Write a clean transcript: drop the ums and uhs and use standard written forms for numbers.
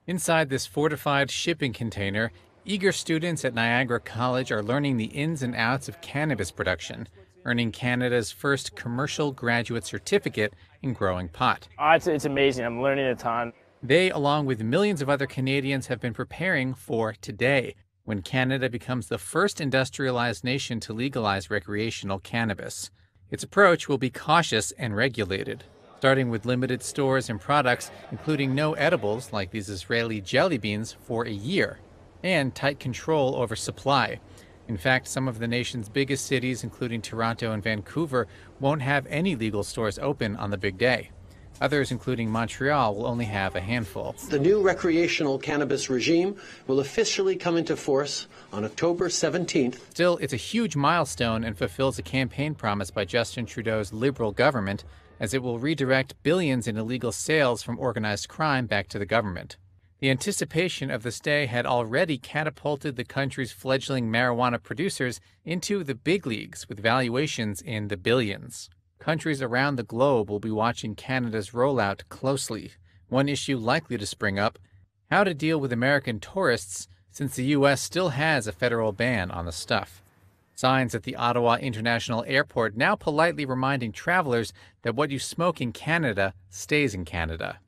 Inside this fortified shipping container, eager students at Niagara College are learning the ins and outs of cannabis production, earning Canada's first commercial graduate certificate in growing pot. It's amazing. I'm learning a ton. They, along with millions of other Canadians, have been preparing for today, when Canada becomes the first industrialized nation to legalize recreational cannabis. Its approach will be cautious and regulated, starting with limited stores and products, including no edibles like these Israeli jelly beans for a year, and tight control over supply. In fact, some of the nation's biggest cities, including Toronto and Vancouver, won't have any legal stores open on the big day. Others, including Montreal, will only have a handful. The new recreational cannabis regime will officially come into force on October 17th. Still, it's a huge milestone and fulfills a campaign promise by Justin Trudeau's Liberal government, as it will redirect billions in illegal sales from organized crime back to the government. The anticipation of this day had already catapulted the country's fledgling marijuana producers into the big leagues with valuations in the billions. Countries around the globe will be watching Canada's rollout closely. One issue likely to spring up: how to deal with American tourists since the U.S. still has a federal ban on the stuff. Signs at the Ottawa International Airport now politely reminding travelers that what you smoke in Canada stays in Canada.